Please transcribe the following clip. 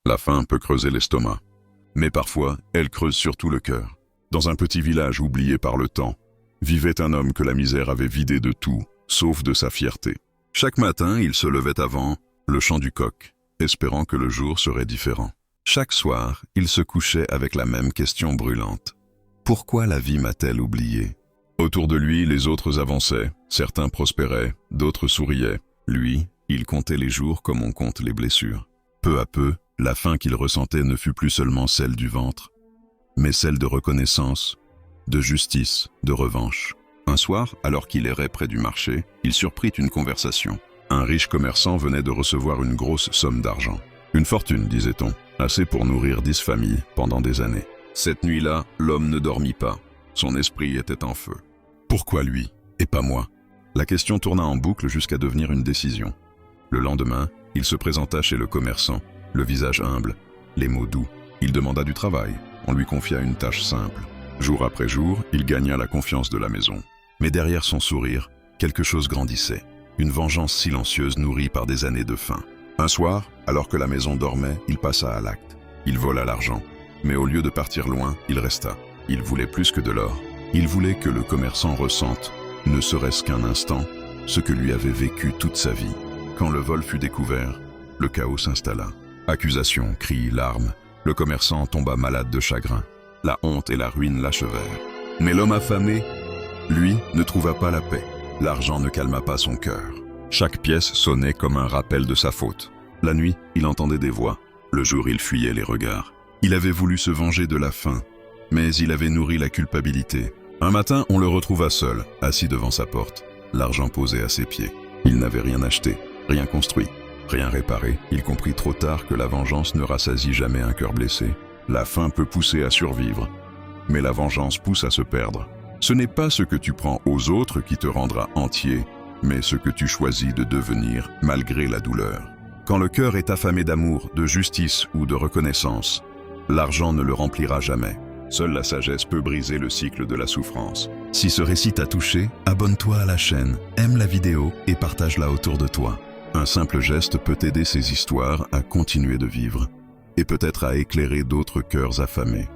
La faim peut creuser l'estomac, mais parfois, elle creuse surtout le cœur. Dans un petit village oublié par le temps, vivait un homme que la misère avait vidé de tout, sauf de sa fierté. Chaque matin, il se levait avant le chant du coq, espérant que le jour serait différent. Chaque soir, il se couchait avec la même question brûlante. Pourquoi la vie m'a-t-elle oublié? Autour de lui, les autres avançaient, certains prospéraient, d'autres souriaient. Lui, il comptait les jours comme on compte les blessures. Peu à peu, la faim qu'il ressentait ne fut plus seulement celle du ventre, mais celle de reconnaissance, de justice, de revanche. Un soir, alors qu'il errait près du marché, il surprit une conversation. Un riche commerçant venait de recevoir une grosse somme d'argent. Une fortune, disait-on, assez pour nourrir 10 familles pendant des années. Cette nuit-là, l'homme ne dormit pas. Son esprit était en feu. Pourquoi lui, et pas moi? La question tourna en boucle jusqu'à devenir une décision. Le lendemain, il se présenta chez le commerçant, le visage humble, les mots doux. Il demanda du travail. On lui confia une tâche simple. Jour après jour, il gagna la confiance de la maison. Mais derrière son sourire, quelque chose grandissait. Une vengeance silencieuse nourrie par des années de faim. Un soir, alors que la maison dormait, il passa à l'acte. Il vola l'argent. Mais au lieu de partir loin, il resta. Il voulait plus que de l'or. Il voulait que le commerçant ressente, ne serait-ce qu'un instant, ce que lui avait vécu toute sa vie. Quand le vol fut découvert, le chaos s'installa. Accusations, cris, larmes. Le commerçant tomba malade de chagrin. La honte et la ruine l'achevèrent. Mais l'homme affamé, lui, ne trouva pas la paix. L'argent ne calma pas son cœur. Chaque pièce sonnait comme un rappel de sa faute. La nuit, il entendait des voix. Le jour, il fuyait les regards. Il avait voulu se venger de la faim, mais il avait nourri la culpabilité. Un matin, on le retrouva seul, assis devant sa porte, l'argent posé à ses pieds. Il n'avait rien acheté, rien construit, rien réparé. Il comprit trop tard que la vengeance ne rassasie jamais un cœur blessé. La faim peut pousser à survivre, mais la vengeance pousse à se perdre. Ce n'est pas ce que tu prends aux autres qui te rendra entier, mais ce que tu choisis de devenir malgré la douleur. Quand le cœur est affamé d'amour, de justice ou de reconnaissance, l'argent ne le remplira jamais. Seule la sagesse peut briser le cycle de la souffrance. Si ce récit t'a touché, abonne-toi à la chaîne, aime la vidéo et partage-la autour de toi. Un simple geste peut aider ces histoires à continuer de vivre et peut-être à éclairer d'autres cœurs affamés.